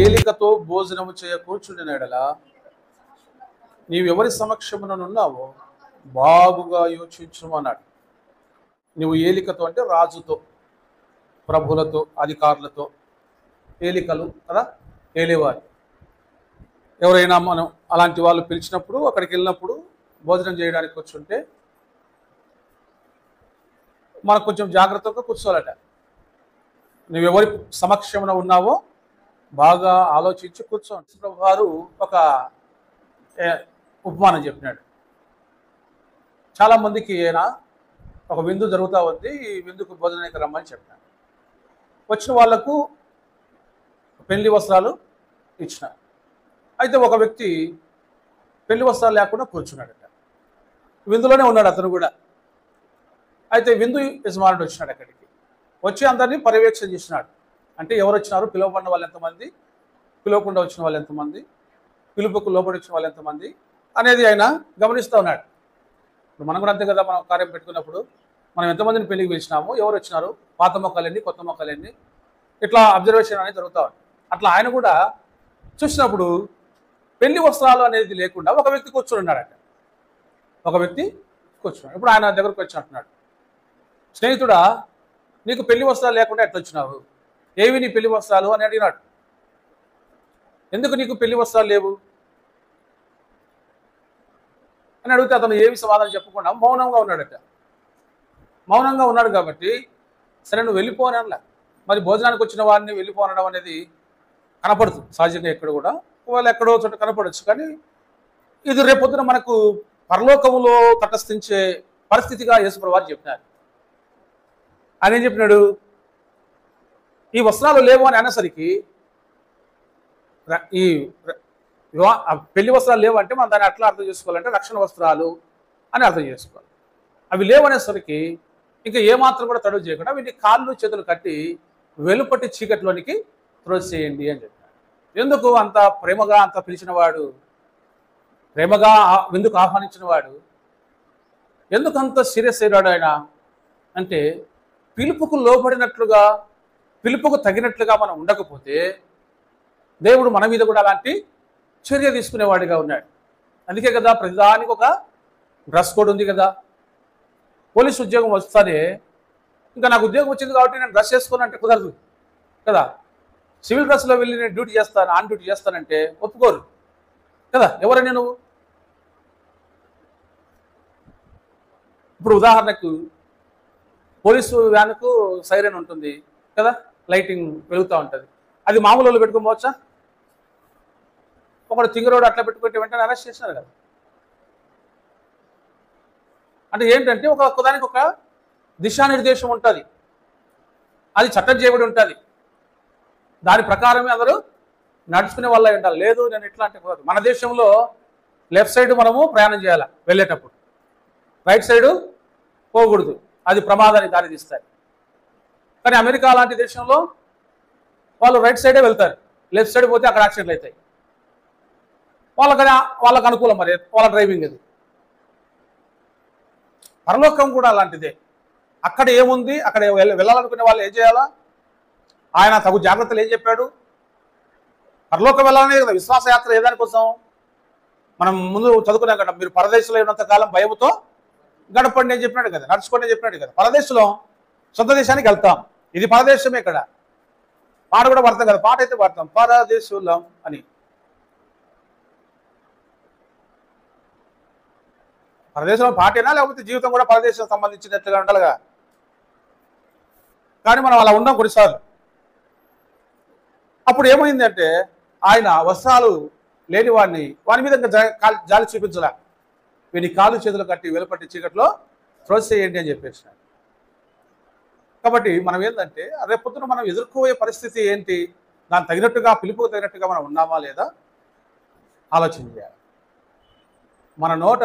ఏలికతో భోజనము చేయ కూర్చుండిన ఎడల నీవెవరి సమక్షముననున్నావో బాగుగా యోచించుము అన్నాడు. నువ్వు ఏలికతో అంటే రాజుతో, ప్రభులతో, అధికారులతో, ఏలికలు కదా, ఏలేవారు. ఎవరైనా మనం అలాంటి వాళ్ళు పిలిచినప్పుడు అక్కడికి వెళ్ళినప్పుడు భోజనం చేయడానికి కూర్చుంటే మనకు కొంచెం జాగ్రత్తగా కూర్చోవాలట. నువ్వెవరి సమక్షంలో ఉన్నావో బాగా ఆలోచించి కూర్చోండి. ప్రభు వారు ఒక ఉపమానం చెప్పినాడు. చాలామందికి ఆయన ఒక విందు జరుగుతూ ఉంది, ఈ విందుకు భోజనానికి రమ్మని చెప్పినాడు. వచ్చిన వాళ్లకు పెళ్లి వస్త్రాలు ఇచ్చినారు. అయితే ఒక వ్యక్తి పెళ్లి వస్త్రాలు లేకుండా కూర్చున్నాడట. విందులోనే ఉన్నాడు అతను కూడా. అయితే విందు యజమానుడు వచ్చినాడు అక్కడికి. వచ్చి అందరినీ పర్యవేక్షణ చేసినాడు. అంటే ఎవరు వచ్చినారు, పిలువబడిన వాళ్ళు ఎంతమంది, పిలువకుండా వచ్చిన వాళ్ళు ఎంతమంది, పిలుపుకు లోబడి వచ్చిన వాళ్ళు ఎంతమంది అనేది ఆయన గమనిస్తూ ఉన్నాడు. ఇప్పుడు మనం కూడా అంతే కదా, మనం కార్యం పెట్టుకున్నప్పుడు మనం ఎంతమందిని పెళ్లికి పిలిచినాము, ఎవరు వచ్చినారు, పాత మొక్కలెన్ని, కొత్త మొక్కలెన్ని, ఇట్లా అబ్జర్వేషన్ అనేది జరుగుతూ ఉంది. అట్లా ఆయన కూడా చూసినప్పుడు పెళ్లి వస్త్రాలు అనేది లేకుండా ఒక వ్యక్తి కూర్చొని ఉన్నాడట. ఒక వ్యక్తి కూర్చున్నాడు. ఇప్పుడు ఆయన దగ్గరకు వచ్చి అంటున్నాడు, స్నేహితుడా, నీకు పెళ్లి వస్త్రాలు లేకుండా ఎట్లా వచ్చినావు, ఏవి నీ పెళ్లి వస్త్రాలు అని అడిగినాడు. ఎందుకు నీకు పెళ్లి వస్త్రాలు లేవు అని అడిగితే అతను ఏమి సమాధానం చెప్పకుండా మౌనంగా ఉన్నాడట. మౌనంగా ఉన్నాడు కాబట్టి సరే నువ్వు వెళ్ళిపోని అనలా. మరి భోజనానికి వచ్చిన వారిని వెళ్ళిపోనడం అనేది కనపడుతుంది సహజంగా ఎక్కడ కూడా, వాళ్ళు ఎక్కడో చోట కనపడవచ్చు. కానీ ఇది రేపొద్దున మనకు పరలోకములో తటస్థించే పరిస్థితిగా యేసుప్రభువు వారు చెప్పినారు. ఆయన ఏం చెప్పినాడు, ఈ వస్త్రాలు లేవు అని అనేసరికి ఈ పెళ్లి వస్త్రాలు లేవు అంటే మనం దాన్ని అట్లా అర్థం చేసుకోవాలంటే రక్షణ వస్త్రాలు అని అర్థం చేసుకోవాలి. అవి లేవు అనేసరికి ఇంకా ఏమాత్రం కూడా తడువు చేయకుండా వీటిని కాళ్ళు చేతులు కట్టి వెలుపటి చీకటిలోనికి త్రోసేయండి అని చెప్పాడు. ఎందుకు అంత ప్రేమగా అంత పిలిచినవాడు, ప్రేమగా ఎందుకు ఆహ్వానించిన వాడు, ఎందుకు అంత సీరియస్ అయ్యాడు ఆయన అంటే, పిలుపుకు లోబడినట్లుగా, పిలుపుకు తగినట్లుగా మనం ఉండకపోతే దేవుడు మన మీద కూడా అలాంటి చర్య తీసుకునేవాడిగా ఉన్నాడు. అందుకే కదా ప్రతిదానికి ఒక డ్రెస్ కోడ్ ఉంది కదా. పోలీసు ఉద్యోగం వస్తానే ఇంకా నాకు ఉద్యోగం వచ్చింది కాబట్టి నేను డ్రెస్ వేసుకోను అంటే కుదరదు కదా. సివిల్ డ్రెస్లో వెళ్ళి నేను డ్యూటీ చేస్తాను, ఆన్ డ్యూటీ చేస్తానంటే ఒప్పుకోరు కదా. ఎవరని నువ్వు ఇప్పుడు ఉదాహరణకు పోలీసు వ్యాన్కు సైరన్ ఉంటుంది కదా, లైటింగ్ వెలుగుతూ ఉంటుంది. అది మామూలు వాళ్ళు పెట్టుకోవచ్చా? ఒకడు తింగరోడు అట్లా పెట్టుకుంటే వెంటనే అరెస్ట్ చేసినారు కదా. అంటే ఏంటంటే ఒకదానికి ఒక దిశానిర్దేశం ఉంటుంది, అది చట్టం చేయబడి ఉంటుంది. దాని ప్రకారమే అందరూ నడుచుకునే వాళ్ళ ఉండాలి. లేదు నేను ఎట్లా అంటే మన దేశంలో లెఫ్ట్ సైడ్ మనము ప్రయాణం చేయాలి వెళ్ళేటప్పుడు, రైట్ సైడు పోకూడదు, అది ప్రమాదానికి దారి తీస్తాయి. కానీ అమెరికా లాంటి దేశంలో వాళ్ళు రైట్ సైడే వెళ్తారు, లెఫ్ట్ సైడ్ పోతే అక్కడ యాక్సిడెంట్లు అవుతాయి. వాళ్ళకు అనుకూలం మరి వాళ్ళ డ్రైవింగ్ అది. పరలోకం కూడా అలాంటిదే. అక్కడ ఏముంది, అక్కడ వెళ్ళాలనుకునే వాళ్ళు ఏం చేయాలా, ఆయన తగు జాగ్రత్తలు ఏం చెప్పాడు. పరలోకం వెళ్ళాలనే కదా విశ్వాస యాత్ర. ఏదానికోసం మనం ముందు చదువుకున్నాం కదా, మీరు పరదేశంలో ఉన్నంత కాలం భయముతో గడపండి అని చెప్పినాడు కదా, నడుచుకోండి అని చెప్పినాడు కదా. పరదేశంలో సొంత దేశానికి వెళ్తాం, ఇది పరదేశమే. ఇక్కడ పాట కూడా పడతాం కదా, పాట అయితే పడతాం పరదేశులం అని. పరదేశంలో పాటేనా లేకపోతే జీవితం కూడా పరదేశం సంబంధించినట్లుగా ఉండాలిగా. కానీ మనం అలా ఉండం కొన్నిసార్లు. అప్పుడు ఏమైందంటే ఆయన వస్త్రాలు లేని వాని మీద జాలి చూపించలే. వీని కాలు చేతులు కట్టి వెలుపట్టి చీకట్లో త్రోసేయండి అని చెప్పేసినాడు. కాబట్టి మనం ఏంటంటే రేపొద్దున మనం ఎదుర్కోయే పరిస్థితి ఏంటి, దానికి తగినట్టుగా, పిలుపుకు తగినట్టుగా మనం ఉన్నామా లేదా ఆలోచన చేయాలి. మన నోట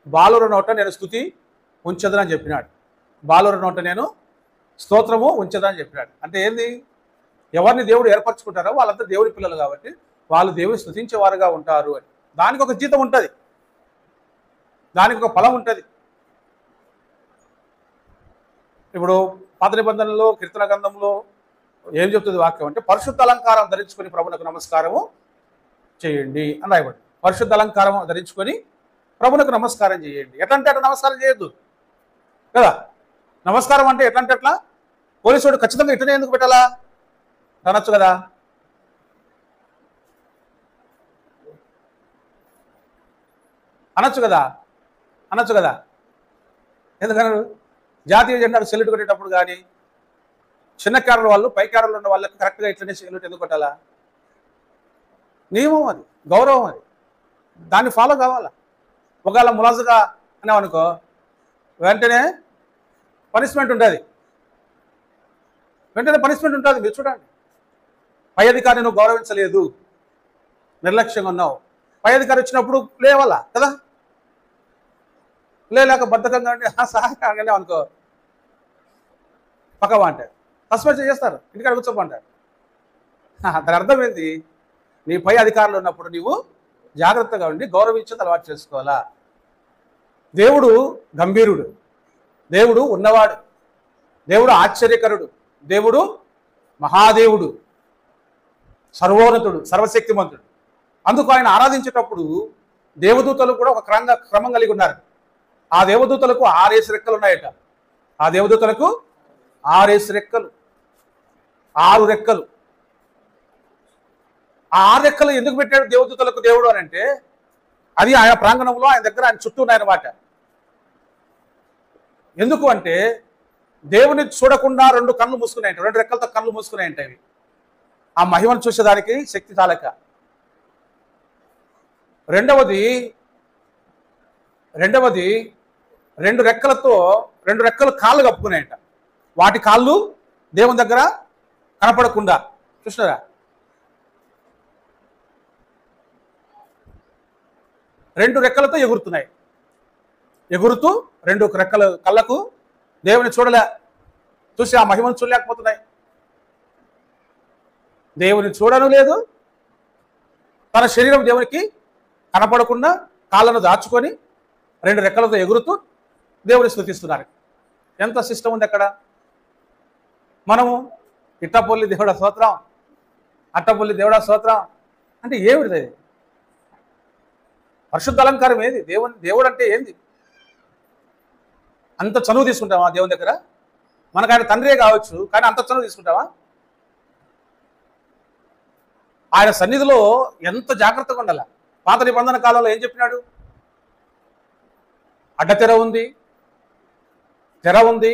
బాలుర నోట నేను స్తుతి ఉంచదని చెప్పినాడు, బాలుర నోట నేను స్తోత్రము ఉంచదని చెప్పినాడు. అంటే ఏంది, ఎవరిని దేవుడు ఏర్పరచుకుంటారో వాళ్ళంతా దేవుడి పిల్లలు కాబట్టి వాళ్ళు దేవుని స్తుతించేవారుగా ఉంటారు అని. దానికి ఒక జీతం ఉంటుంది, దానికి ఒక ఫలం ఉంటుంది. ఇప్పుడు పాత నిబంధనలో కీర్తన గ్రంథంలో ఏం చెప్తుంది వాక్యం అంటే పరిశుద్ధ అలంకారం ధరించుకొని ప్రభునకు నమస్కారము చేయండి అని రాయబడి. పరిశుద్ధ అలంకారం ధరించుకొని ప్రభునకు నమస్కారం చేయండి. ఎట్లంటే అట్లా నమస్కారం చేయొద్దు కదా. నమస్కారం అంటే ఎట్లంటే అట్లా పోలీసుడు ఖచ్చితంగా ఇటనే ఎందుకు పెట్టాలా అనొచ్చు కదా. అనొచ్చు కదా. ఎందుకన్నారు? జాతీయ జెండాకు సెల్యూట్ కొట్టేటప్పుడు కానీ చిన్న క్యాడర్ వాళ్ళు పై క్యాడర్లు ఉన్న వాళ్ళకి కరెక్ట్గా ఇట్లనే సెల్యూట్ ఎందుకు కొట్టాలా? నియమం అది, గౌరవం అది, దాన్ని ఫాలో కావాలా. ఒకవేళ ములాజుగా అనేవనుకో వెంటనే పనిష్మెంట్ ఉంటుంది. మీరు చూడండి. పై అధికారిని నువ్వు గౌరవించలేదు, నిర్లక్ష్యంగా ఉన్నావు, పై అధికారి వచ్చినప్పుడు లేవాలా కదా. లేక బద్ధకంగా ఉండి సహాయంగా అనుకో పక్కవా అంటే సస్పెండ్ చేస్తారు, ఇంటికాడ కూర్చోమంటారు. దాని అర్థం ఏంటి? నీ పై అధికారులు ఉన్నప్పుడు నీవు జాగ్రత్తగా ఉండి గౌరవించేది అలవాటు చేసుకోవాలా. దేవుడు గంభీరుడు, దేవుడు ఉన్నవాడు, దేవుడు ఆశ్చర్యకరుడు, దేవుడు మహాదేవుడు, సర్వోన్నతుడు, సర్వశక్తిమంతుడు. అందుకు ఆయన ఆరాధించేటప్పుడు దేవదూతలు కూడా ఒక క్రమం కలిగి ఉన్నారు. ఆ దేవదూతలకు 6 రెక్కలు ఉన్నాయట. ఆ దేవదూతలకు 6 రెక్కలు, 6 రెక్కలు. ఆ 6 రెక్కలు ఎందుకు పెట్టాడు దేవదూతలకు దేవుడు అని అంటే, అది ఆయన ప్రాంగణంలో ఆయన దగ్గర ఆయన చుట్టూ ఉన్నాయన్నమాట. ఎందుకు అంటే దేవుని చూడకుండా 2 కళ్ళు మూసుకున్నాయంట, 2 రెక్కలతో కళ్ళు మూసుకున్నాయంట. అవి ఆ మహిమను చూసేదానికి శక్తి చాలక. రెండవది 2 రెక్కలతో 2 రెక్కలు కాళ్ళు కప్పుకున్నాయంట. వాటి కాళ్ళు దేవుని దగ్గర కనపడకుండా చూసినారా. రెండు రెక్కలతో ఎగురుతున్నాయి. ఎగురుతూ 2 రెక్కల కళ్ళకు దేవుని చూసి ఆ మహిమను చూడలేకపోతున్నాయి. దేవుని చూడను లేదు, తన శరీరం దేవునికి కనపడకుండా కాళ్ళను దాచుకొని 2 రెక్కలతో ఎగురుతూ దేవుని స్తుతిస్తున్నారు. ఎంత సిస్టమ్ ఉంది అక్కడ. మనము ఇట్టపల్లి దేవుడా స్తోత్రం, అట్టపల్లి దేవుడా స్తోత్రం అంటే ఏమిటిది? పరిశుద్ధ అలంకారం ఏది? దేవుడు అంటే ఏంది? అంత చనువు తీసుకుంటావా దేవుని దగ్గర? మనకు ఆయన తండ్రే కావచ్చు, కానీ అంత చనువు తీసుకుంటావా? ఆయన సన్నిధిలో ఎంత జాగ్రత్తగా ఉండాలి. పాత నిబంధన కాలంలో ఏం చెప్పినాడు? అడ్డతెర ఉంది, తెర ఉంది,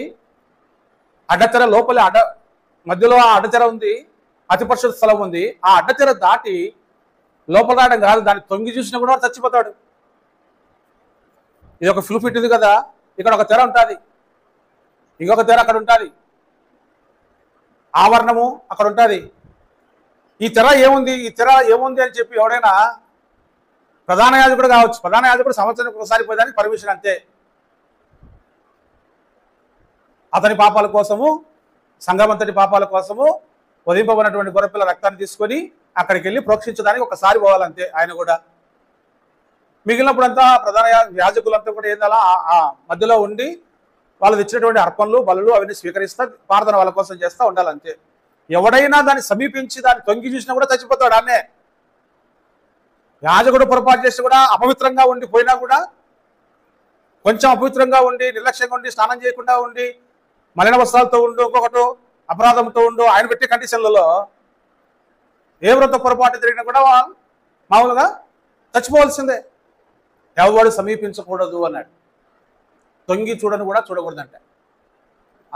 అడ్డతెర లోపల మధ్యలో ఆ అడ్డతెర ఉంది, అతి పరిశుద్ధ స్థలం ఉంది. ఆ అడ్డతెర దాటి లోపల రావడం కాదు, దాన్ని తొంగి చూసినా కూడా చచ్చిపోతాడు. ఇది ఒక ఫిల్ఫిట్ ఇది కదా, ఇక్కడ ఒక తెర ఉంటుంది, ఇంకొక తెర అక్కడ ఉంటుంది, ఆవరణము అక్కడ ఉంటుంది. ఈ తెర ఏముంది అని చెప్పి ఎవడైనా ప్రధాన యాజకుడు కావచ్చు, ప్రధాన యాజకుడు సంవత్సరానికి ఒకసారి పోయేదానికి పర్మిషన్ అంతే. అతని పాపాల కోసము, సంఘమంతటి పాపాల కోసము వధింపబడినటువంటి గొర్రెపిల్ల రక్తాన్ని తీసుకొని అక్కడికి వెళ్ళి ప్రోక్షించడానికి ఒకసారి పోవాలంతే. ఆయన కూడా మిగిలినప్పుడంతా ప్రధాన యాజకులంతా కూడా ఏందలా ఆ మధ్యలో ఉండి వాళ్ళు తెచ్చినటువంటి అర్పణలు బలులు అవన్నీ స్వీకరిస్తా ప్రార్థన వాళ్ళ కోసం చేస్తూ ఉండాలంతే. ఎవడైనా దాన్ని సమీపించి దాన్ని తొంగి చూసినా కూడా చచ్చిపోతాడు. అన్నే యాజకుడు పొరపాటు చేసి కూడా అపవిత్రంగా ఉండి పోయినా కూడా, కొంచెం అపవిత్రంగా ఉండి నిర్లక్ష్యంగా ఉండి స్నానం చేయకుండా ఉండి మలిన వస్త్రాలతో ఉండు, ఇంకొకటి అపరాధంతో ఉండు, ఆయన పెట్టే కండిషన్లలో ఏ వ్రత పొరపాటు జరిగినా కూడా మామూలుగా చచ్చిపోవాల్సిందే. ఎవడు సమీపించకూడదు అన్నాడు. తొంగి చూడని కూడా చూడకూడదంట,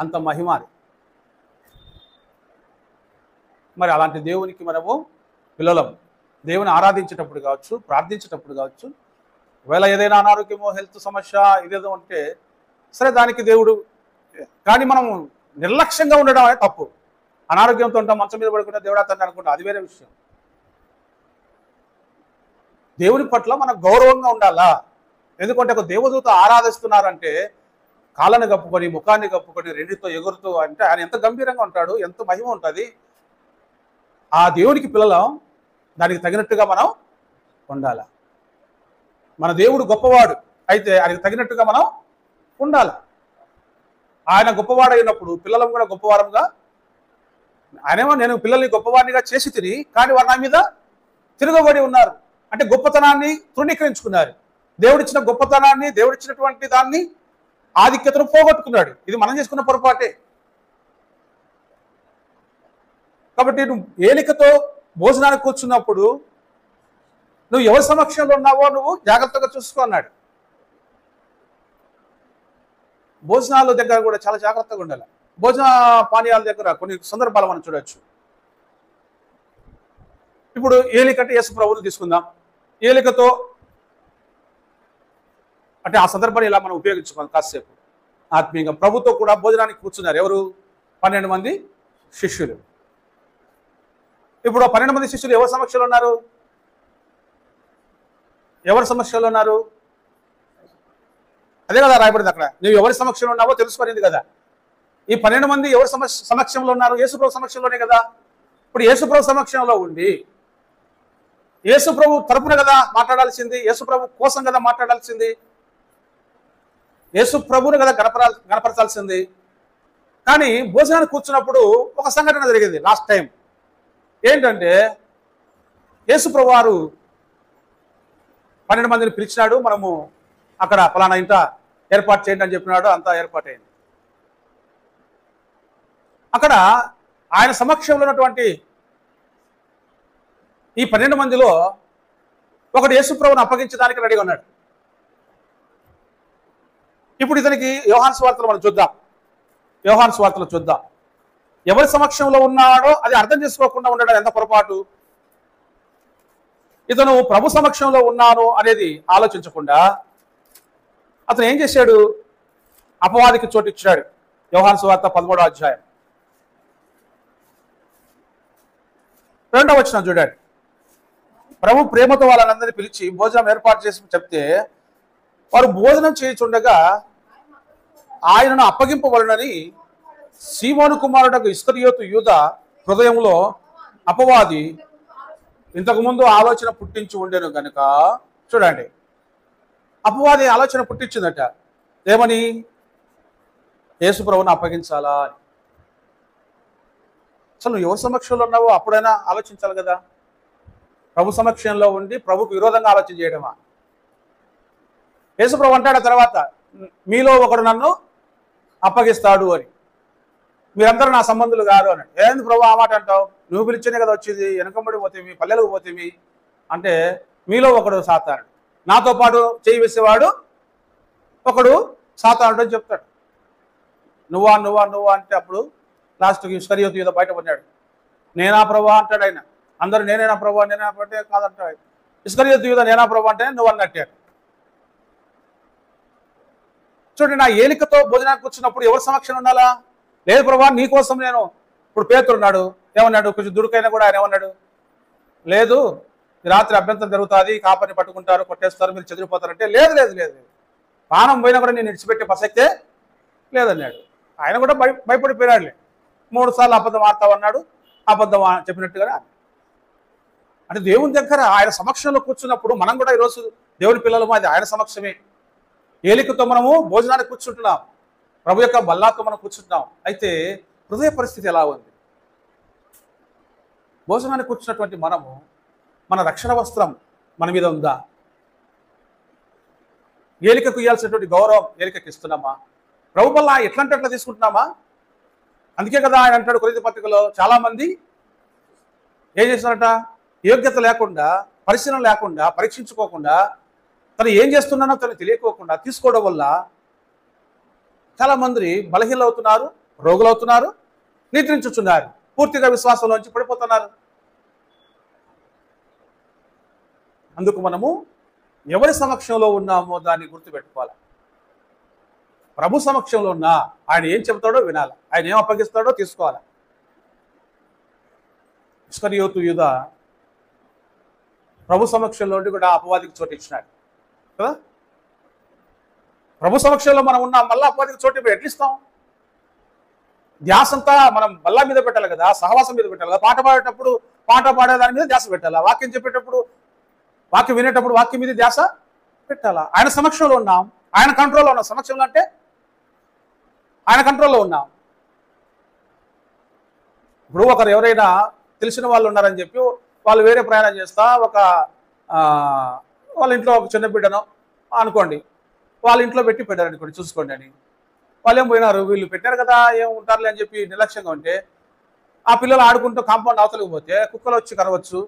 అంత మహిమ అది. మరి అలాంటి దేవునికి మనము పిల్లలం. దేవుని ఆరాధించేటప్పుడు కావచ్చు, ప్రార్థించేటప్పుడు కావచ్చు, ఒకవేళ ఏదైనా అనారోగ్యమో హెల్త్ సమస్య ఇదేదో ఉంటే సరే దానికి దేవుడు, కానీ మనం నిర్లక్ష్యంగా ఉండడం అనేది తప్పు. అనారోగ్యంతో ఉంటాం, మంచం మీద పడుకుంటే దేవుడు అతన్ని అనుకుంటాం, అది వేరే విషయం. దేవుని పట్ల మనం గౌరవంగా ఉండాలా. ఎందుకంటే ఒక దేవదూత ఆరాధిస్తున్నారంటే కాళ్ళని కప్పుకొని ముఖాన్ని కప్పుకొని 2తో ఎగురుతూ అంటే ఆయన ఎంత గంభీరంగా ఉంటాడు, ఎంత మహిమ ఉంటుంది. ఆ దేవునికి పిల్లలం, దానికి తగినట్టుగా మనం ఉండాలి. మన దేవుడు గొప్పవాడు అయితే ఆయనకు తగినట్టుగా మనం ఉండాలి. ఆయన గొప్పవాడైనప్పుడు పిల్లలం కూడా గొప్పవారంగా ఆయనేమో నేను పిల్లల్ని గొప్పవాడినిగా చేసి తిని, కానీ వారు నా మీద తిరగబడి ఉన్నారు. అంటే గొప్పతనాన్ని తృణీకరించుకున్నారు. దేవుడిచ్చిన గొప్పతనాన్ని, దేవుడిచ్చినటువంటి దాన్ని, ఆధిక్యతను పోగొట్టుకున్నాడు. ఇది మనం చేసుకున్న పొరపాటే. కాబట్టి నువ్వు ఏలికతో భోజనానికి కూర్చున్నప్పుడు నువ్వు ఎవరి సమక్షంలో ఉన్నావో నువ్వు జాగ్రత్తగా చూసుకో అన్నాడు. భోజనాల దగ్గర కూడా చాలా జాగ్రత్తగా ఉండాలి. భోజన పానీయాల దగ్గర కొన్ని సందర్భాలు మనం చూడవచ్చు. ఇప్పుడు ఏలికంటే యేసు ప్రభువుని తీసుకుందాం. ఏలికతో అంటే ఆ సందర్భాన్ని ఇలా మనం ఉపయోగించుకోవాలి. కాసేపు ఆత్మీయంగా ప్రభుతో కూడా భోజనానికి కూర్చున్నారు. ఎవరు? 12 మంది శిష్యులు. ఇప్పుడు 12 మంది శిష్యులు ఎవరి సమక్షంలో ఉన్నారు? ఎవరి సమక్షంలో ఉన్నారు? అదే కదా రాయబడింది అక్కడ. నువ్వు ఎవరి సమక్షంలో ఉన్నావో తెలుసుకునేది కదా. ఈ 12 మంది ఎవరి సమక్షంలో ఉన్నారు? యేసుప్రభు సమక్షంలోనే కదా. ఇప్పుడు యేసుప్రభు సమక్షంలో ఉండి యేసుప్రభు తరపున కదా మాట్లాడాల్సింది, యేసుప్రభు కోసం కదా మాట్లాడాల్సింది, యేసుప్రభుని కదా గణపరచాల్సింది. కానీ భోజనానికి కూర్చున్నప్పుడు ఒక సంఘటన జరిగింది లాస్ట్ టైం. ఏంటంటే యేసుప్రభు వారు 12 మందిని పిలిచినాడు. మనము అక్కడ ఫలానా ఇంట ఏర్పాటు చేయండి అని చెప్పినాడు. అంతా ఏర్పాటైంది. అక్కడ ఆయన సమక్షంలో ఉన్నటువంటి ఈ 12 మందిలో ఒకడు యేసుప్రభుని అప్పగించడానికి రెడీగా ఉన్నాడు. ఇప్పుడు ఇతనికి యోహాను సువార్తలో మనం చూద్దాం. యోహాను సువార్తలో చూద్దాం. ఎవరి సమక్షంలో ఉన్నాడో అది అర్థం చేసుకోకుండా ఉండడం ఎంత పొరపాటు. ఇతను ప్రభు సమక్షంలో ఉన్నాను అనేది ఆలోచించకుండా అతను ఏం చేశాడు? అపవాదికి చోటు ఇచ్చాడు. యోహాను సువార్త 13వ అధ్యాయం 2వ వచనం చూడండి. ప్రభు ప్రేమతో వాళ్ళందరినీ పిలిచి భోజనం ఏర్పాటు చేసి చెప్తే వారు భోజనం చేయుచుండగా ఆయనను అప్పగింపవలనని సీమోను కుమారుడకు ఇస్కరియోతు యూదా హృదయంలో అపవాది ఇంతకుముందు ఆలోచన పుట్టించి ఉండేను కనుక, చూడండి, అపవాది ఆలోచన పుట్టించిందట. ఏమని? యేసు ప్రభువును అప్పగించాలా అని. అసలు నువ్వు ఎవరి సమక్షంలో ఉన్నావో అప్పుడైనా ఆలోచించాలి కదా. ప్రభు సమక్షంలో ఉండి ప్రభుకు విరోధంగా ఆలోచన చేయడమా? యేసు ప్రభు అంటాడు తర్వాత, మీలో ఒకడు నన్ను అప్పగిస్తాడు అని. మీరందరూ నా సంబంధులు గారు అని. ఏంది ప్రభు ఆ మాట అంటావు? నువ్వు పిలిచేనే కదా వచ్చింది, వెనకంబడి పోతేమి, పల్లెలకు పోతేమి అంటే మీలో ఒకడు సాతానుడు, నాతో పాటు చేయి వేసేవాడు ఒకడు సాతానుడు అని చెప్తాడు. నువ్వా నువ్వా నువ్వా అంటే అప్పుడు లాస్ట్కి ఇస్కరియోతు యూదా బయటపడ్డాడు. నేనా ప్రభు అంటాడు ఆయన. అందరూ నేనేనా ప్రభు, నేనా అంటే కాదంటాడు. ఇస్కరియోతు యూదా నేనా ప్రభు అంటే నువ్వు అన్నట్టే. చూడండి, నా ఏలికతో భోజనానికి కూర్చున్నప్పుడు ఎవరి సమక్షం ఉండాలా? లేదు ప్రభా నీకోసం నేను. ఇప్పుడు పేతురున్నాడు, ఏమన్నాడు? కొంచెం దుడుకైనా కూడా ఆయన ఏమన్నాడు? లేదు, రాత్రి అభ్యంతరం జరుగుతుంది, కాపరిని పట్టుకుంటారు, కొట్టేస్తారు, మీరు చెదిరిపోతారంటే లేదు లేదు లేదు పానం పోయినా కూడా నేను విడిచిపెట్టే ప్రసక్తే లేదన్నాడు. ఆయన కూడా భయపడిపోయినాడులే. 3 సార్లు అబద్ధం ఆడతామన్నాడు. అబద్ధం చెప్పినట్టుగా. అంటే దేవుని దగ్గర ఆయన సమక్షంలో కూర్చున్నప్పుడు మనం కూడా ఈరోజు దేవుని పిల్లలము, అది ఆయన సమక్షమే. ఏలికతో మనము భోజనానికి కూర్చుంటున్నాం, ప్రభు యొక్క బల్లాతో మనం కూర్చుంటున్నాం. అయితే హృదయ పరిస్థితి ఎలా ఉంది? భోజనానికి కూర్చున్నటువంటి మనము, మన రక్షణ వస్త్రం మన మీద ఉందా? ఏలికకు ఇవ్వాల్సినటువంటి గౌరవం ఏలికకి ఇస్తున్నామా? ప్రభు వల్ల ఎట్లంటే అట్లా తీసుకుంటున్నామా? అందుకే కదా ఆయన అంటాడు కొరింథీ పత్రికలో, చాలామంది ఏం చేస్తున్నారట? యోగ్యత లేకుండా, పరిశీలన లేకుండా, పరీక్షించుకోకుండా, తను ఏం చేస్తున్నానో తను తెలియకోకుండా తీసుకోవడం వల్ల చాలామంది బలహీనవుతున్నారు, రోగులవుతున్నారు, నిద్రించుచున్నారు, పూర్తిగా విశ్వాసంలోంచి పడిపోతున్నారు. అందుకు మనము ఎవరి సమక్షంలో ఉన్నామో దాన్ని గుర్తుపెట్టుకోవాలి. ప్రభు సమక్షంలో ఉన్నా ఆయన ఏం చెబుతాడో వినాలి, ఆయన ఏం అప్పగిస్తాడో తీసుకోవాలి. ఇస్కరియోతు యూదా ప్రభు సమక్షంలో ఉండి కూడా అపవాదికి చోటు ఇచ్చినాడు కదా. ప్రభు సమక్షంలో మనం ఉన్నాం, మళ్ళీ అపవాదికి చోటు ఎట్లిస్తాం? ధ్యాస అంతా మనం బల్లా మీద పెట్టాలి కదా, సహవాసం మీద పెట్టాలి కదా. పాట పాడేటప్పుడు పాట పాడేదాని మీద ధ్యాస పెట్టాలా, వాక్యం చెప్పేటప్పుడు, వాక్యం వినేటప్పుడు వాక్యం మీద ధ్యాస పెట్టాలా. ఆయన సమక్షంలో ఉన్నాం, ఆయన కంట్రోల్లో ఉన్నాం. సమక్షంలో అంటే ఆయన కంట్రోల్లో ఉన్నాం. ఇప్పుడు ఒకరు ఎవరైనా తెలిసిన వాళ్ళు ఉన్నారని చెప్పి వాళ్ళు వేరే ప్రయాణం చేస్తా వాళ్ళ ఇంట్లో ఒక చిన్న బిడ్డను అనుకోండి, వాళ్ళ ఇంట్లో పెట్టి పెట్టారు అనుకోండి, చూసుకోండి అని. వాళ్ళు ఏం పోయినారు, వీళ్ళు పెట్టారు కదా ఏం ఉంటారులే అని చెప్పి నిర్లక్ష్యంగా ఉంటే ఆ పిల్లలు ఆడుకుంటూ కాంపౌండ్ అవతలికి పోతే కుక్కలు వచ్చి కరవచ్చు,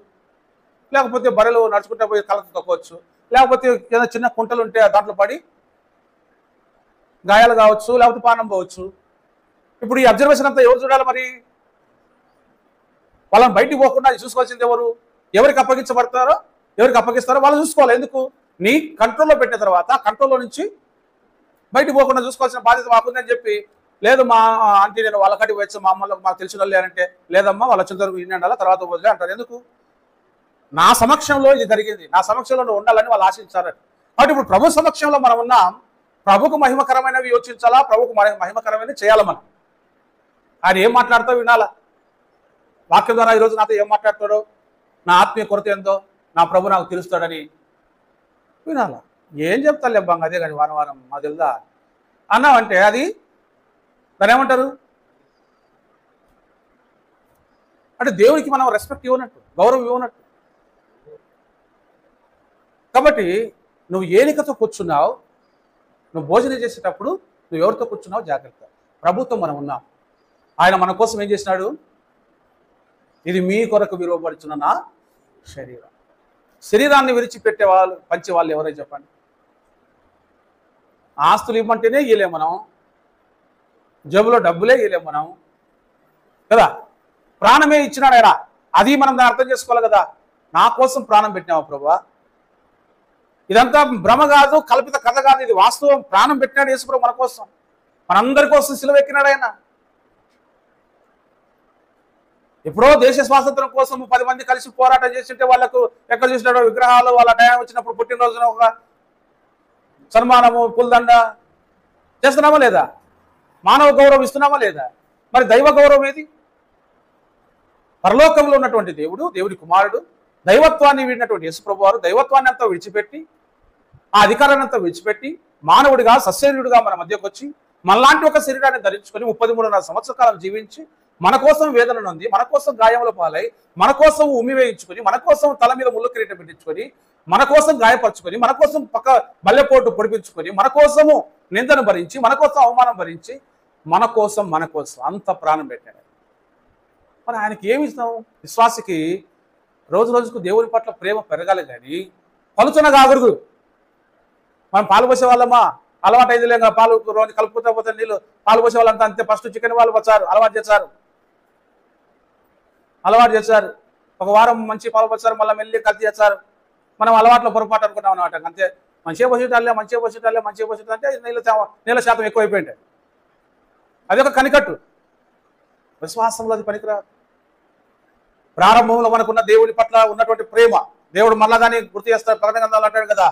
లేకపోతే బర్రెలు నడుచుకుంటూ పోయి కళ్ళకు తొక్కవచ్చు, లేకపోతే ఏదైనా చిన్న కుంటలు ఉంటే దాంట్లో పడి గాయాలు కావచ్చు, లేకపోతే పానం పోవచ్చు. ఇప్పుడు ఈ అబ్జర్వేషన్ అంతా ఎవరు చూడాలి మరి? వాళ్ళని బయటికి పోకుండా చూసుకోవాల్సింది ఎవరు? ఎవరికి అప్పగిస్తారో వాళ్ళు చూసుకోవాలి. ఎందుకు? నీ కంట్రోల్లో పెట్టిన తర్వాత కంట్రోల్లో నుంచి బయటికి పోకుండా చూసుకోవాల్సిన బాధ్యత మాకుందని చెప్పి, లేదు మా ఆంటీ నేను వాళ్ళ కాటికి వచ్చి మా అమ్మలో మాకు తెలిసిన వాళ్ళు అంటే, లేదమ్మా వాళ్ళ చింతవరకు ఇన్నండాలా తర్వాత వదిలే అంటారు. ఎందుకు? నా సమక్షంలో ఇది జరిగింది, నా సమక్షంలో నువ్వు ఉండాలని వాళ్ళు ఆశించారు. కాబట్టి ఇప్పుడు ప్రభు సమక్షంలో మనం ఉన్నాం, ప్రభుకు మహిమకరమైనవి యోచించాలా, ప్రభుకు మహిమకరమైనవి చేయాలా. మనం ఆయన ఏం మాట్లాడతావు వినాలా. వాక్యం ద్వారా ఈరోజు నాతో ఏం మాట్లాడతాడో, నా ఆత్మీయ కొరత ఏందో నా ప్రభు నాకు తెలుస్తాడని వినాలా. ఏం చెప్తాను లేబ్బాంగా అదే కానీ వారం వారం మా తెలుదా అన్నావంటే అది దాని ఏమంటారు అంటే దేవునికి మనం రెస్పెక్ట్ ఇవ్వనట్టు, గౌరవం ఇవ్వనట్టు. కాబట్టి నువ్వు ఏలికతో కూర్చున్నావు, నువ్వు భోజనం చేసేటప్పుడు నువ్వు ఎవరితో కూర్చున్నావు జాగ్రత్త. ప్రభుత్వం మనం ఉన్నాం, ఆయన మన కోసం ఏం చేసినాడు? ఇది మీ కొరకు విలువబడుచున్న నా శరీరం. శరీరాన్ని విడిచిపెట్టే వాళ్ళు పంచే వాళ్ళు ఎవరైనా చెప్పండి. ఆస్తులు ఇవ్వమంటేనే ఇవ్వలేము మనం, జేబులో డబ్బులే ఇవ్వలేము మనం కదా. ప్రాణమే ఇచ్చినాడు ఆయన, అది మనం దాన్ని అర్థం చేసుకోవాలి కదా. నా కోసం ప్రాణం పెట్టినావా ప్రభువా? ఇదంతా భ్రమ కాదు, కల్పిత కథ కాదు, ఇది వాస్తవం. ప్రాణం పెట్టినాడు యేసుప్రభు మన కోసం, మనందరి కోసం సిలువ ఎక్కినాడు ఆయన. ఎప్పుడో దేశ స్వాతంత్రం కోసం 10 మంది కలిసి పోరాటం చేస్తుంటే వాళ్ళకు ఎక్కడ చూసినాడో విగ్రహాలు, వాళ్ళ టైం వచ్చినప్పుడు పుట్టినరోజున ఒక సన్మానము, పుల్దండ చేస్తున్నామా లేదా? మానవ గౌరవం ఇస్తున్నామా లేదా? మరి దైవ గౌరవం ఏది? పరలోకంలో ఉన్నటువంటి దేవుడు, దేవుడి కుమారుడు, దైవత్వాన్ని వీడినటువంటి యేసుప్రభు వారు దైవత్వాన్ని అంతా విడిచిపెట్టి, ఆ అధికారాన్ని అంతా విడిచిపెట్టి మానవుడిగా సశరీరుడిగా మన మధ్యకు వచ్చి మనలాంటి ఒక శరీరాన్ని ధరించుకొని 33.5 సంవత్సర కాలం జీవించి మన కోసం వేదన నొంది, మన కోసం గాయముల పాలై, మన కోసం ఉమ్మి వేయించుకొని, మన కోసం తల మీద ముళ్ళు కిరీటం పెట్టించుకొని, మన కోసం గాయపరుచుకొని, మన కోసం పక్క బల్లెపోటు పొడిపించుకొని, మన కోసము నిందను భరించి, మన కోసం అవమానం భరించి, మన కోసం అంత ప్రాణం పెట్టాడు. మరి ఆయనకి ఏమి ఇస్తాం? విశ్వాసికి రోజు రోజుకు దేవుని పట్ల ప్రేమ పెరగాలి కానీ పలుచన కాకూడదు. మనం పాలు పోసే వాళ్ళమా, అలవాటు అయింది లేక పాలు రోజు కలుపుకుంటా పోతే నీళ్ళు పాలు పోసే వాళ్ళంతా అంతే. ఫస్ట్ చికెన్ వాళ్ళు వచ్చారు, అలవాటు చేశారు. ఒక వారం మంచి పాలు వచ్చారు, మళ్ళీ మెల్లి కల్తీ చేస్తారు. మనం అలవాట్లో పొరపాటు అనుకుంటాం అన్నమాట. అంతే, మంచిగా పోసేటాలే అంటే నీళ్ళ శాతం ఎక్కువైపోయింది. అది ఒక కనికట్టు. విశ్వాసంలో అది పనికిరాదు. ప్రారంభంలో మనకున్న దేవుడి పట్ల ఉన్నటువంటి ప్రేమ దేవుడు మళ్ళా దాన్ని గుర్తు చేస్తాడు. ప్రకటన గ్రంథంలో అంటాడు కదా,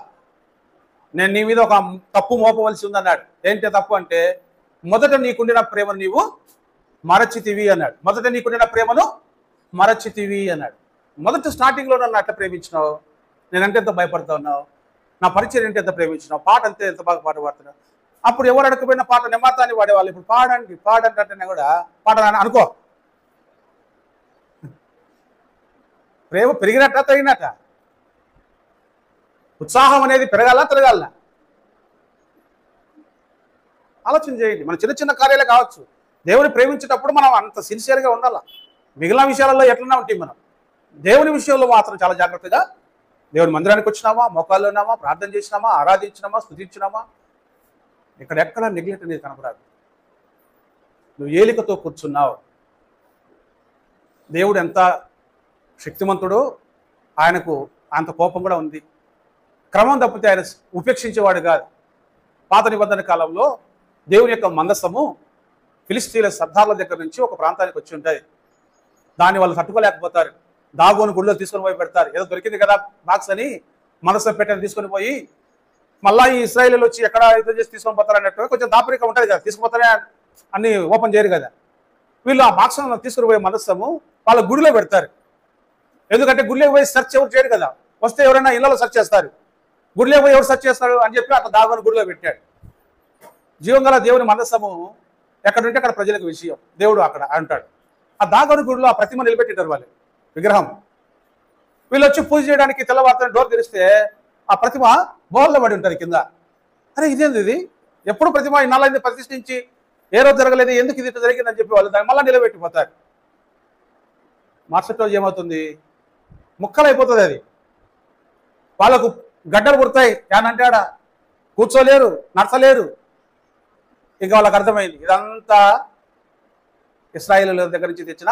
నేను నీ మీద ఒక తప్పు మోపవలసి ఉందన్నాడు. ఏంటి తప్పు అంటే, మొదట నీకుండిన ప్రేమను నీవు మరచితివి అన్నాడు. మొదటి స్టార్టింగ్లో నన్ను అట్లా ప్రేమించినావు, నేనంటే ఎంత భయపడతా ఉన్నావు, నా పరిచయం అంటే ఎంత ప్రేమించినావు, పాట అంతే ఎంత బాగా పాట పాడుతున్నావు. అప్పుడు ఎవరు అడగపోయిన పాట నెమ్మతాన్ని వాడేవాళ్ళు. ఇప్పుడు పాడంటే కూడా పాట అనుకో. ప్రేమ పెరిగినట్ట తరిగినట్ట? ఉత్సాహం అనేది పెరగాల తిరగాల? ఆలోచన చేయండి. మన చిన్న చిన్న కార్యాలే కావచ్చు, దేవుని ప్రేమించేటప్పుడు మనం అంత సిన్సియర్గా ఉండాల. మిగిలిన విషయాలలో ఎట్లన్నా ఉంటాం మనం. దేవుని విషయంలో మాత్రం చాలా జాగ్రత్తగా, దేవుని మందిరానికి వచ్చినామా, మోకాల్లో ఉన్నామా, ప్రార్థన చేసినామా, ఆరాధించినామా, స్తుతించినామా, ఎక్కడ నెగ్లెక్ట్ అనేది కనపడాలి. నువ్వు ఏలికతో కూర్చున్నావు. దేవుడు ఎంత శక్తిమంతుడో, ఆయనకు అంత కోపం కూడా ఉంది. క్రమం తప్పితే ఆయన ఉపేక్షించేవాడు కాదు. పాత నిబంధన కాలంలో దేవుని యొక్క మందసము ఫిలిస్తీన్ల సర్దార్ల దగ్గర నుంచి ఒక ప్రాంతానికి వచ్చి ఉంటుంది. దాన్ని వాళ్ళు తట్టుకోలేకపోతారు. దాగోని గుడిలో తీసుకొని పోయి పెడతారు. ఏదో దొరికింది కదా బాక్స్ అని మనసు పెట్టని తీసుకొని పోయి మళ్ళీ ఈ ఇశ్రాయేలీలు వచ్చి ఎక్కడ యుద్ధం చేసి తీసుకొని పోతారు అన్నట్టు కొంచెం దాపరిక ఉంటుంది కదా. తీసుకుపోతారే అన్ని ఓపెన్ చేయరు కదా. వీళ్ళు ఆ బాక్స్ తీసుకుని పోయే మనస్సము వాళ్ళ గుడిలో పెడతారు. ఎందుకంటే గుడిలో పోయి సెర్చ్ ఎవరు చేయరు కదా. వస్తే ఎవరైనా ఇళ్లలో సెర్చ్ చేస్తారు, గుడిలో పోయి ఎవరు సెర్చ్ చేస్తారు అని చెప్పి అట్లా దాగోని గుడిలో పెట్టాడు. జీవం గల దేవుని మనస్సము ఎక్కడుంటే అక్కడ ప్రజలకు విషయం. దేవుడు అక్కడ అంటాడు. ఆ దాగోని గుడిలో ఆ ప్రతిమ నిలబెట్టారు వాళ్ళు, విగ్రహం. వీళ్ళు వచ్చి పూజ చేయడానికి తెల్లవారుతో డోర్ తెరిస్తే ఆ ప్రతిమ బోర్లో పడి ఉంటుంది కింద. అరే ఇదేంది ఇది, ఎప్పుడు ప్రతిమ ఇన్నాళ్ళైంది ప్రతిష్ఠించి ఏ రోజు జరగలేదు, ఎందుకు ఇది జరిగిందని చెప్పి వాళ్ళు దాన్ని మళ్ళీ నిలబెట్టిపోతారు. మరుసటి రోజు ఏమవుతుంది, ముక్కలైపోతుంది అది. వాళ్ళకు గడ్డలు పుడతాయి, ఏనంటాడా కూర్చోలేరు, నడచలేరు. ఇంకా వాళ్ళకి అర్థమైంది ఇదంతా ఇశ్రాయేలీయుల దగ్గర నుంచి తెచ్చిన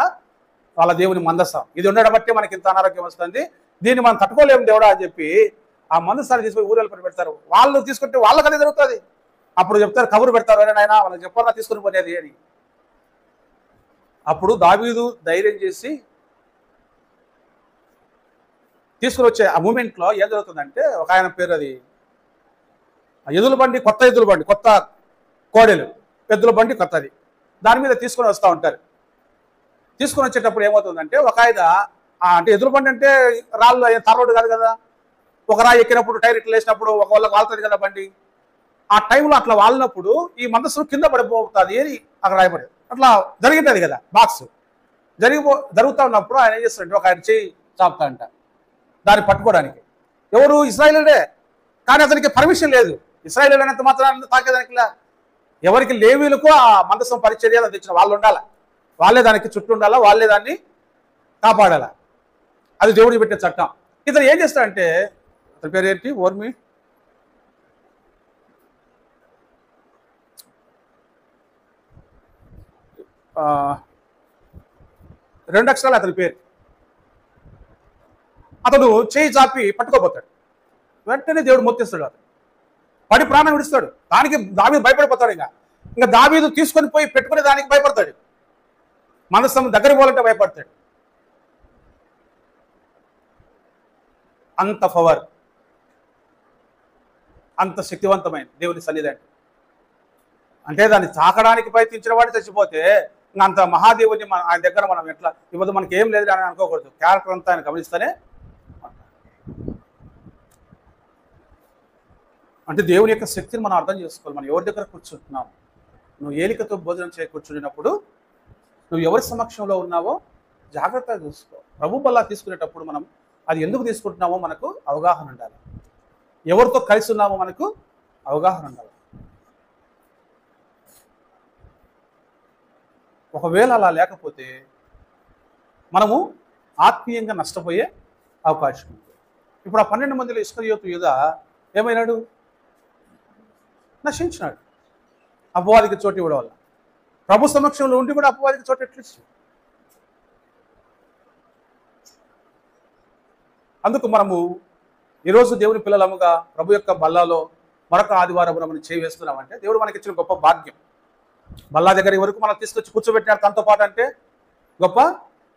వాళ్ళ దేవుని మందసం, ఇది ఉండడం బట్టి మనకి ఇంత అనారోగ్యం వస్తుంది, దీన్ని మనం తట్టుకోలేము దేవుడా అని చెప్పి ఆ మందసాన్ని తీసుకుని ఊరేళ్ళు పని పెడతారు. వాళ్ళు తీసుకుంటే వాళ్ళకి అదే జరుగుతుంది. అప్పుడు చెప్తారు, కబురు పెడతారు, అరే నాయన వాళ్ళకి చెప్పాలా తీసుకుని పోనేది అని. అప్పుడు దావీదు ధైర్యం చేసి తీసుకుని వచ్చే ఆ మూమెంట్లో ఏం జరుగుతుందంటే, ఒక ఆయన పేరు అది ఎద్దుల బండి, కొత్త ఎద్దుల బండి, కొత్త కోడెలు ఎద్దుల బండి కొత్తది, దాని మీద తీసుకొని వస్తూ ఉంటారు. తీసుకొని వచ్చేటప్పుడు ఏమవుతుందంటే, ఒక ఆయన అంటే ఎద్దుల బండి అంటే రాళ్ళు తరలోడు కాదు కదా, ఒక రాయి ఎక్కినప్పుడు టైర్ ఇట్లా వేసినప్పుడు ఒక వాళ్ళకి వాళ్తుంది కదా బండి. ఆ టైంలో అట్లా వాలినప్పుడు ఈ మందస్సు కింద పడిపోతుంది అని అక్కడ రాయబడేది. అట్లా జరిగింది కదా బాక్స్ జరుగుతూ ఉన్నప్పుడు ఆయన ఏం చేస్తాడంటే, ఒక ఆయన చేయి చాపుతా అంట దాన్ని పట్టుకోవడానికి. ఎవరు, ఇశ్రాయేలీయుడే, కానీ అతనికి పర్మిషన్ లేదు. ఇశ్రాయేలీయులు అనేంత మాత్రం తాకేదానికి ఎవరికి లేవీలకు ఆ మందసం పరిచర్య తెచ్చిన వాళ్ళు ఉండాలా, వాళ్ళే దానికి చుట్టూ ఉండాలా, వాళ్ళే దాన్ని కాపాడాలా. అది దేవుడికి పెట్టే చట్టం. ఇతను ఏం చేస్తాడంటే, అతని పేరు ఏంటి, ఓర్మి, రెండు అక్షరాలు అతని పేరు. అతడు చేయి చాపి పట్టుకోపోతాడు, వెంటనే దేవుడు మొత్తేస్తాడు, అతను పడి ప్రాణం విడుస్తాడు. దానికి దావీదు భయపడిపోతాడు. ఇంకా దావీదు తీసుకొని పోయి పెట్టుకునే దానికి భయపడతాడు, మనస్సు దగ్గర పోవాలంటే భయపడతాడు. అంత పవర్, అంత శక్తివంతమైన దేవుని సన్నిధి అంటే దాన్ని తాకడానికి ప్రయత్నించిన వాడు చచ్చిపోతే ఇంకా అంత మహాదేవుని ఆయన దగ్గర మనం ఎట్లా ఇవ్వదు, మనకి ఏం లేదు అని అనుకోకూడదు. క్యారెక్టర్ అంతా ఆయన గమనిస్తేనే, అంటే దేవుని యొక్క శక్తిని మనం అర్థం చేసుకోవాలి. మనం ఎవరి దగ్గర కూర్చుంటున్నాం, నువ్వు ఏలికతో భోజనం చేయ కూర్చున్నప్పుడు నువ్వు ఎవరి సమక్షంలో ఉన్నావో జాగ్రత్తగా చూసుకో. ప్రభు బల్ల తీసుకునేటప్పుడు మనం అది ఎందుకు తీసుకుంటున్నామో మనకు అవగాహన ఉండాలి, ఎవరితో కలిసి ఉన్నామో మనకు అవగాహన ఉండాలి. ఒకవేళ అలా లేకపోతే మనము ఆత్మీయంగా నష్టపోయే అవకాశం ఉంది. ఇప్పుడు ఆ 12 మందిలో ఇస్కరియోతు యూదా ఏమైనాడు, నశించినాడు. అపవాదికి చోటు ఇవ్వడం వల్ల. ప్రభు సమక్షంలో ఉండి కూడా అపవాదికి చోటు ఎట్లిచ్చు. అందుకు మనము ఈరోజు దేవుని పిల్లలముగా ప్రభు యొక్క బల్లాలో మరొక ఆదివారం మనం చేస్తున్నామంటే దేవుడు మనకి ఇచ్చిన గొప్ప భాగ్యం. బల్లా దగ్గర వరకు మనం తీసుకొచ్చి కూర్చోబెట్టినాడు తనతో పాటు అంటే గొప్ప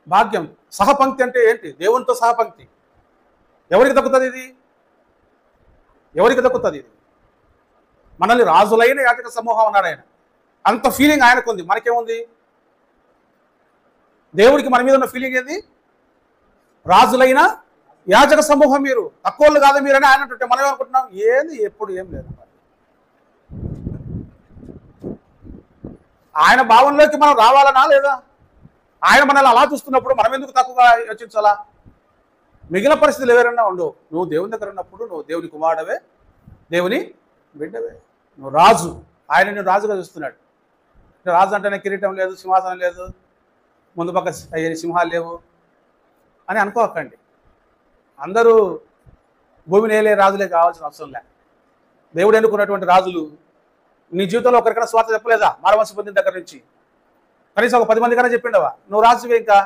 భాగ్యం. సహపంక్తి అంటే ఏంటి, దేవునితో సహపంక్తి. ఎవరికి దక్కుతుంది ఇది, ఎవరికి దక్కుతుంది ఇది? మనల్ని రాజులైన యాజక సమూహం అన్నాడు ఆయన. అంత ఫీలింగ్ ఆయనకు ఉంది, మనకేముంది? దేవుడికి మన మీద ఉన్న ఫీలింగ్ ఏంది? రాజులైన యాజక సమూహం మీరు, తక్కువలు కాదు మీరని ఆయన అంటుంటే మనం ఏమనుకుంటున్నాం, ఏది ఎప్పుడు ఏం లేదు. ఆయన భావనలోకి మనం రావాలనా లేదా? ఆయన మనల్ని అలా చూస్తున్నప్పుడు మనం ఎందుకు తక్కువగా యోచించాలా? మిగిలిన పరిస్థితులు ఎవరైనా ఉండవు. నువ్వు దేవుని దగ్గర ఉన్నప్పుడు నువ్వు దేవుని కుమారుడవే, దేవుని బిడ్డవే, నువ్వు రాజు. ఆయన నేను రాజుగా చూస్తున్నాడు. రాజు అంటేనే కిరీటం లేదు, సింహాసనం లేదు, ముందు పక్క సింహాలు లేవు అని అనుకోకండి. అందరూ భూమిని ఏలే రాజులే కావాల్సిన అవసరం లే. దేవుడు ఎన్నుకున్నటువంటి రాజులు నీ జీవితంలో ఒకరికైనా స్వార్థ చెప్పలేదా? మారవలసి పొందిన దగ్గర నుంచి కనీసం ఒక 10 మంది కన్నా చెప్పిండవా? నువ్వు రాజువే. ఇంకా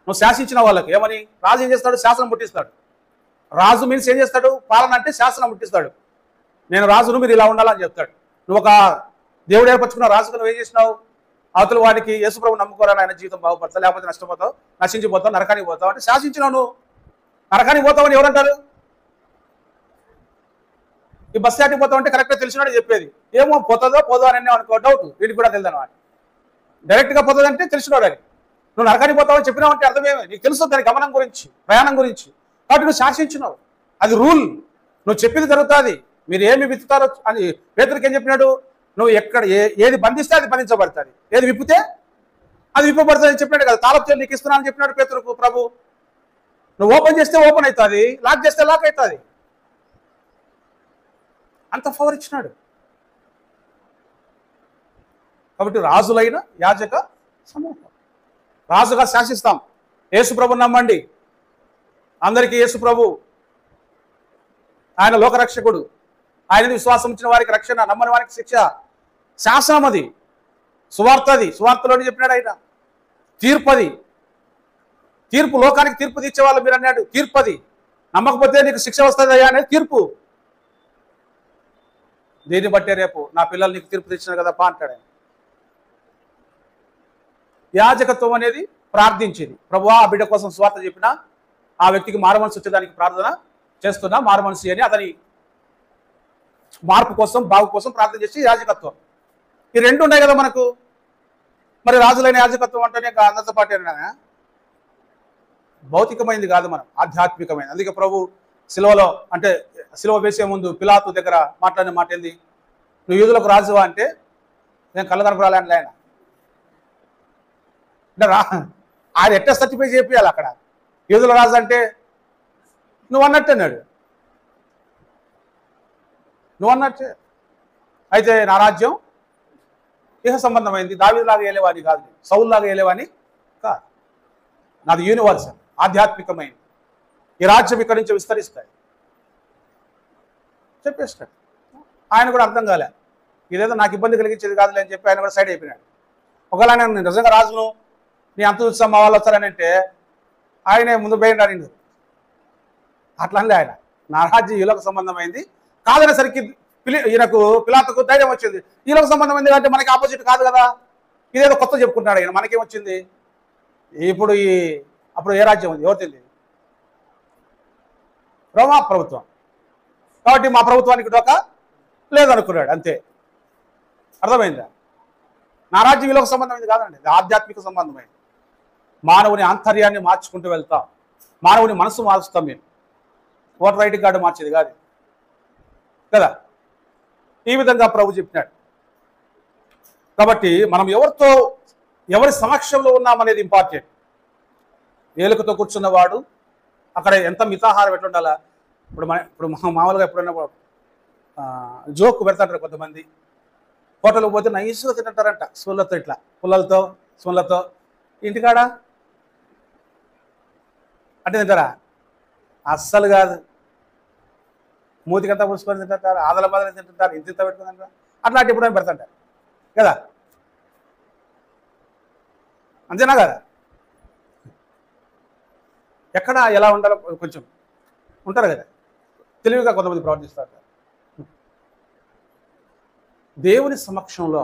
నువ్వు శాసించిన వాళ్ళకి ఏమని? రాజు ఏం చేస్తాడు? శాసనం పుట్టిస్తాడు. రాజు మీన్స్ ఏం చేస్తాడు? పాలన అంటే శాసనం పుట్టిస్తాడు. నేను రాజును, మీరు ఇలా ఉండాలని చెప్తాడు. నువ్వు ఒక దేవుడు ఏర్పరచుకున్న రాజుకు నువ్వు ఏం చేసినావు? అవతల వాడికి యేసుప్రభు నమ్ముకోరాని ఆయన జీవితం బాగుపడతావు, లేకపోతే నష్టపోతావు, నశించిపోతావు, నరకానికి పోతావు అంటే శాసించినావు. నువ్వు నరకానికి పోతావని ఎవరంటారు? ఈ బస్ స్టాండ్కి పోతావు అంటే కరెక్ట్గా తెలిసినాడు చెప్పేది. ఏమో పోతుందో పోదో అని అనుకో, డౌట్ వీడికి కూడా తెలియదు అనమాట. డైరెక్ట్గా పోతుందంటే తెలిసినాడు అని. నువ్వు నరకానికి పోతావని చెప్పినావు అంటే అర్థమేమి? నీకు తెలుసు దాని గమనం గురించి, ప్రయాణం గురించి. కాబట్టి నువ్వు శాసించినావు. అది రూల్. నువ్వు చెప్పింది జరుగుతుంది. మీరు ఏమి విత్తుతారో అని పేతురుకి ఏం చెప్పినాడు? నువ్వు ఎక్కడ ఏది బంధిస్తే అది బంధించబడుతుంది, ఏది విప్పితే అది విప్పబడుతుందని చెప్పినాడు కదా. తాళపు చెవులు నీకు ఇస్తున్నానని చెప్పినాడు పేతురుకు ప్రభు. నువ్వు ఓపెన్ చేస్తే ఓపెన్ అవుతుంది, లాక్ చేస్తే లాక్ అవుతుంది. అంత పవర్ ఇచ్చినాడు. కాబట్టి రాజులైన యాజక సమూహం, రాజుగా శాసిస్తాం. యేసు ప్రభుని నమ్మండి. అందరికీ యేసు ప్రభు ఆయన లోకరక్షకుడు. ఆయన విశ్వాసం ఇచ్చిన వారికి రక్షణ, నమ్మని వారికి శిక్ష. శాసనం అది, సువార్త అది. సువార్తలోనే చెప్పినాడు ఆయన. తీర్పది, తీర్పు. లోకానికి తీర్పు తీర్చేవాళ్ళు మీరు అన్నాడు. తీర్పది. నమ్మకపోతే నీకు శిక్ష వస్తుంది అయ్యా అనేది తీర్పు. దీన్ని బట్టే రేపు నా పిల్లలు నీకు తీర్పు తెచ్చినారు కదా పా అంటాడు ఆయన. యాజకత్వం అనేది ప్రార్థించేది. ప్రభువా ఆ బిడ్డ కోసం స్వార్థ చెప్పినా ఆ వ్యక్తికి మారుమనసు వచ్చేదానికి ప్రార్థన చేస్తున్నా, మారుమనసు అని అతని మార్పు కోసం, బాగు కోసం ప్రార్థన చేసి యాజకత్వం. ఈ రెండు ఉన్నాయి కదా మనకు. మరి రాజులైన యాజకత్వం అంటేనే అందరితో పాటు భౌతికమైంది కాదు, మనం ఆధ్యాత్మికమైనది. అందుకే ప్రభు సిలువలో అంటే సిలువ వేసే ముందు పిలాతు దగ్గర మాట్లాడిన మాట ఏంది? నువ్వు యూదులకు రాజువా అంటే నేను కళ్ళ కనపడాలని ఆయన అంటే ఆయన ఎట్లా సర్టిఫై చేయాలి అక్కడ. యూదుల రాజు అంటే నువ్వు అన్నట్టు అన్నాడు, నువ్వు అన్నట్టే. అయితే నా రాజ్యం ఇహ సంబంధమైంది, దావీదులాగా వెళ్ళేవాడిని కాదు, సౌలులాగా వెళ్ళేవాడిని కాదు. నాది యూనివర్సల్, ఆధ్యాత్మికమైంది. ఈ రాజ్యం ఇక్కడి నుంచి విస్తరిస్తాయి చెప్పేస్తాడు. ఆయన కూడా అర్థం కాలే, ఇదేదో నాకు ఇబ్బంది కలిగించేది కాదులే అని చెప్పి ఆయన కూడా సైడ్ అయిపోయినాడు. ఒకవేళ నేను నిజంగా రాజును, నీ అంత చూస్తాం మా వాళ్ళు వస్తారని అంటే ఆయనే ముందు పోయినాడు. అట్లనే ఆయన నా రాజ్యం ఈలోక సంబంధమైంది కాదనేసరికి ఈయనకు పిలాతుకు ధైర్యం వచ్చింది. ఈలోక సంబంధమైంది అంటే మనకి ఆపోజిట్ కాదు కదా, ఇదేదో కొత్త చెప్పుకుంటున్నాడు ఆయన. మనకేమొచ్చింది ఇప్పుడు? అప్పుడు ఏ రాజ్యం ఉంది? ఎవరు తెలియదు. రోమా ప్రభుత్వం. కాబట్టి మా ప్రభుత్వానికి డోకా లేదనుకున్నాడు అంతే. అర్థమైందా? నా రాజ్యం ఈలోక సంబంధమైంది కాదండి, ఇది ఆధ్యాత్మిక సంబంధమైంది. మానవుని ఆంతర్యాన్ని మార్చుకుంటూ వెళ్తాం, మానవుని మనసు మారుస్తాం. మేము ఓటర్ ఐడి కార్డు మార్చేది కాదు కదా. ఈ విధంగా ప్రభు చెప్పినాడు. కాబట్టి మనం ఎవరి సమక్షంలో ఉన్నామనేది ఇంపార్టెంట్. ఏలుకతో కూర్చున్నవాడు అక్కడ ఎంత మితాహారం ఎట్లుండాలా. ఇప్పుడు మామూలుగా ఎప్పుడైనా జోక్ పెడతాంటారు కొంతమంది. హోటల్కి పోతే నైస్గా తింటారంట, స్పూన్లతో, ఇట్లా పుల్లలతో స్పూన్లతో. ఇంటికాడ అంటే తింటారా? అస్సలు కాదు. మూతికంతా పులుసుకొని తింటుంటారు, ఆదల బాధలు తింటుంటారు, ఇంత పెట్టుకుని తింటారు. అట్లాంటి ఎప్పుడైనా పెడతాంటారు కదా, అంతేనా కదా? ఎక్కడ ఎలా ఉండాలో కొంచెం ఉంటారు కదా, తెలివిగా కొంతమంది ప్రవర్తిస్తారు. దేవుని సమక్షంలో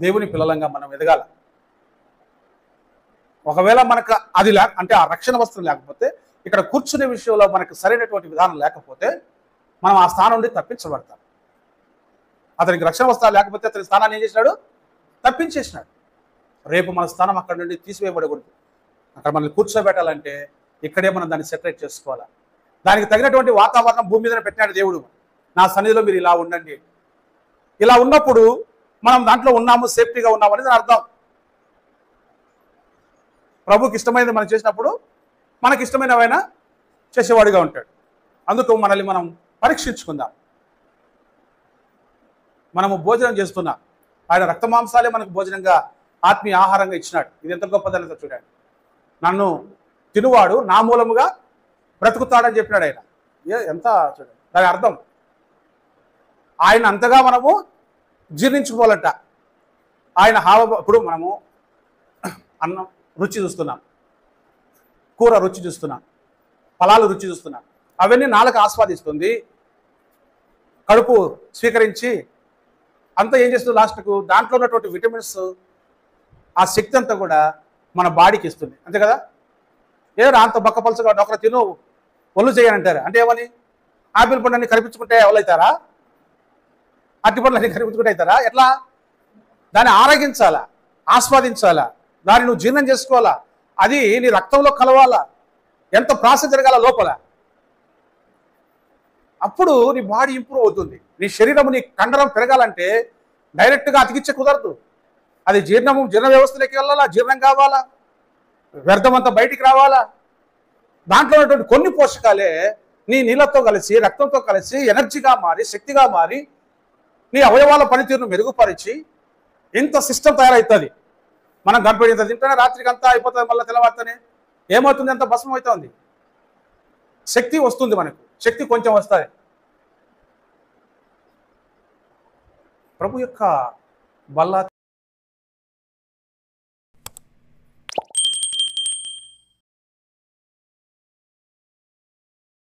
దేవుని పిల్లలంగా మనం ఎదగాల. ఒకవేళ మనకు అది అంటే ఆ రక్షణ వస్త్రం లేకపోతే, ఇక్కడ కూర్చునే విషయంలో మనకు సరైనటువంటి విధానం లేకపోతే మనం ఆ స్థానం నుండి తప్పించబడతాం. అతనికి రక్షణ వస్త్రాలు లేకపోతే అతని స్థానాన్ని ఏం చేసినాడు? తప్పించేసినాడు. రేపు మన స్థానం అక్కడ నుండి తీసివేయబడకూడదు. అక్కడ మనల్ని కూర్చోబెట్టాలంటే ఇక్కడే మనం దాన్ని సెపరేట్ చేసుకోవాలి. దానికి తగినటువంటి వాతావరణం భూమి మీద పెట్టినాడు దేవుడు. నా సన్నిధిలో మీరు ఇలా ఉండండి. ఇలా ఉన్నప్పుడు మనం దాంట్లో ఉన్నాము, సేఫ్టీగా ఉన్నాము అనేది అర్థం. ప్రభుకి ఇష్టమైనది మనం చేసినప్పుడు మనకి ఇష్టమైనవైనా చేసేవాడిగా ఉంటాడు. అందుకు మనల్ని మనం పరీక్షించుకుందాం. మనము భోజనం చేస్తున్నాం, ఆయన రక్తమాంసాలే మనకు భోజనంగా, ఆత్మీయ ఆహారంగా ఇచ్చినాడు. ఇది ఎంత గొప్పదనతో చూడండి. నన్ను తినువాడు నా మూలముగా బ్రతుకుతాడని చెప్పినాడు ఆయన. ఎంత చూడండి దాని అర్థం. ఆయన అంతగా మనము జీర్ణించుకోవాలట. ఆయన ఇప్పుడు మనము అన్నం రుచి చూస్తున్నాం, కూర రుచి చూస్తున్నాం, ఫలాలు రుచి చూస్తున్నాం. అవన్నీ నాలుక ఆస్వాదిస్తుంది, కడుపు స్వీకరించి అంతా ఏం చేస్తుంది? లాస్ట్కు దాంట్లో ఉన్నటువంటి విటమిన్స్, ఆ శక్తి అంతా కూడా మన బాడీకి ఇస్తుంది. అంతే కదా? ఏదైనా అంత బక్కపలుచగా ఒకరు తిను ఒళ్ళు చేయనంటారు. అంటే ఏమని? ఆపిల్ పండు అన్ని కనిపించుకుంటే ఎవరైతారా? అట్టి పండ్లు అన్ని కనిపించుకుంటే అవుతారా? ఎట్లా? దాన్ని ఆరగించాలా, ఆస్వాదించాలా, దాన్ని నువ్వు జీర్ణం చేసుకోవాలా, అది నీ రక్తంలో కలవాలా, ఎంత ప్రాసెస్ జరగాల లోపల. అప్పుడు నీ బాడీ ఇంప్రూవ్ అవుతుంది. నీ శరీరం, నీ కండరం పెరగాలంటే డైరెక్ట్గా అతికిచ్చే కుదరదు. అది జీర్ణ వ్యవస్థలోకి వెళ్ళాలా, జీర్ణం కావాలా, వ్యర్థమంతా బయటికి రావాలా. దాంట్లో ఉన్నటువంటి కొన్ని పోషకాలే నీ నీళ్ళతో కలిసి, రక్తంతో కలిసి ఎనర్జీగా మారి, శక్తిగా మారి, నీ అవయవాల పనితీరును మెరుగుపరిచి ఇంత సిస్టమ్ తయారవుతుంది. మనం గంపడి ఇంత తింటేనే రాత్రికి అంతా అయిపోతుంది, మళ్ళీ తెల్లవారితేనే ఏమవుతుంది, అంత భస్మం అవుతుంది. శక్తి వస్తుంది, మనకు శక్తి కొంచెం వస్తుంది. ప్రభు యొక్క బల్ల